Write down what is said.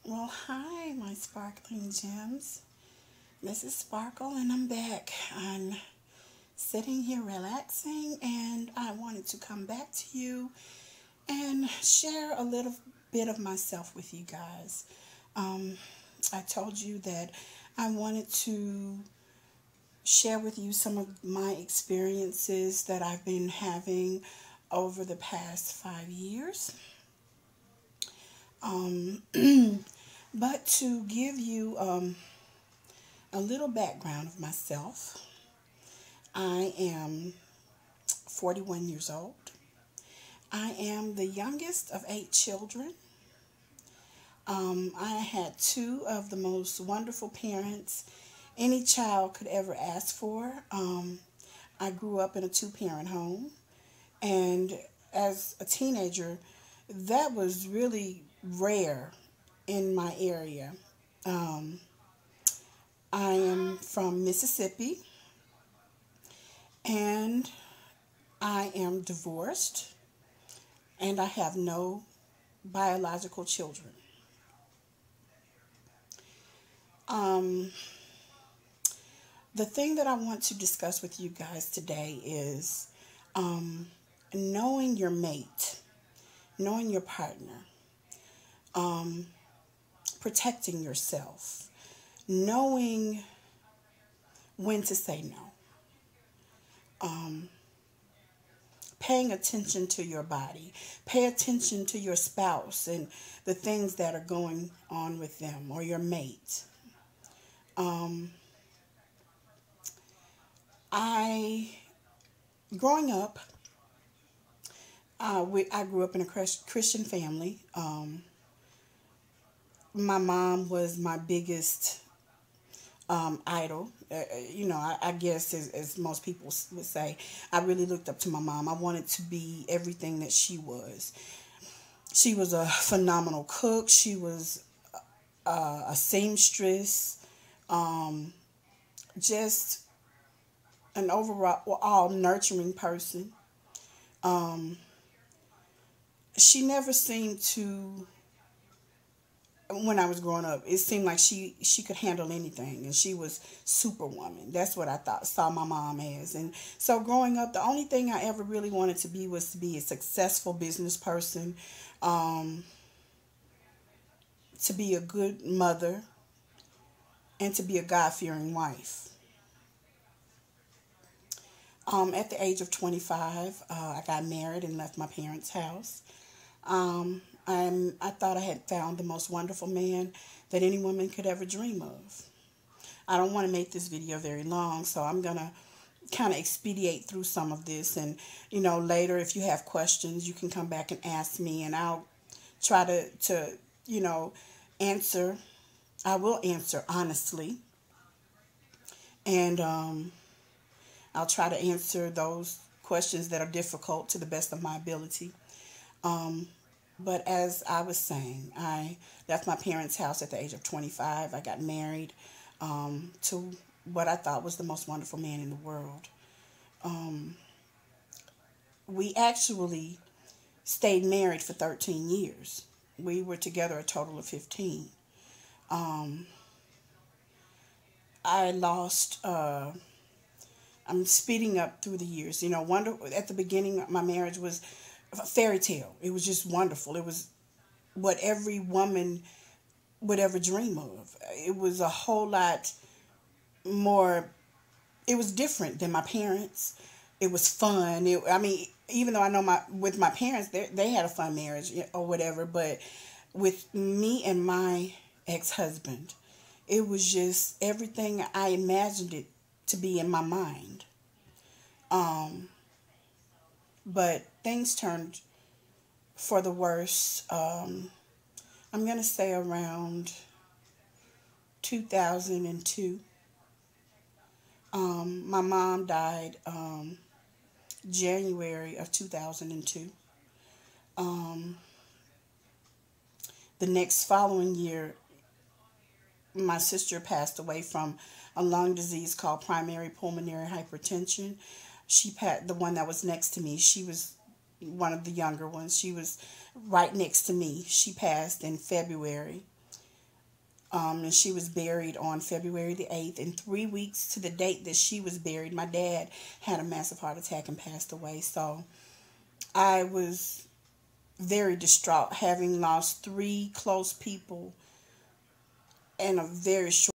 Well, hi, my sparkling gems. This is Sparkle, and I'm back. I'm sitting here relaxing, and I wanted to come back to you and share a little bit of myself with you guys. Um, I told you that I wanted to share with you some of my experiences that I've been having over the past 5 years. Um, but to give you a little background of myself, I am 41 years old. I am the youngest of 8 children. I had two of the most wonderful parents any child could ever ask for. I grew up in a two-parent home, and as a teenager, that was really rare in my area. Um, I am from Mississippi, and I am divorced, and I have no biological children. Um, the thing that I want to discuss with you guys today is um, knowing your mate, knowing your partner, um, protecting yourself, knowing when to say no, um, paying attention to your body, pay attention to your spouse and the things that are going on with them or your mate. Um, I, growing up, I grew up in a Christian family. My mom was my biggest idol. I guess as most people would say, I really looked up to my mom. I wanted to be everything that she was. She was a phenomenal cook. She was a seamstress. Um, just an overall nurturing person. Um, she never seemed to, when I was growing up, it seemed like she could handle anything, and she was superwoman. That's what I thought saw my mom as. And so growing up, the only thing I ever really wanted to be was to be a successful business person, um, to be a good mother, and to be a God-fearing wife. At the age of 25, I got married and left my parents' house. I thought I had found the most wonderful man that any woman could ever dream of. I don't want to make this video very long, so I'm going to kind of expedite through some of this. And, later if you have questions, you can come back and ask me, and I'll try to answer. I will answer honestly. And I'll try to answer those questions that are difficult to the best of my ability. Um, but as I was saying, I left my parents' house at the age of 25. I got married to what I thought was the most wonderful man in the world. Um, we actually stayed married for 13 years. We were together a total of 15. Um, I lost, I'm speeding up through the years. At the beginning, my marriage was a fairy tale. It was just wonderful. It was what every woman would ever dream of. It was a whole lot more, it was different than my parents. It was fun. Even though I know with my parents, they had a fun marriage or whatever, but with me and my ex-husband, it was just everything I imagined it to be in my mind. Um, but things turned for the worse. I'm going to say around 2002. My mom died January of 2002. Um, the next following year, my sister passed away from a lung disease called primary pulmonary hypertension. The one that was next to me. She was one of the younger ones. She was right next to me. She passed in February. And she was buried on February the 8th. And 3 weeks to the date that she was buried, my dad had a massive heart attack and passed away. So I was very distraught, having lost three close people in a very short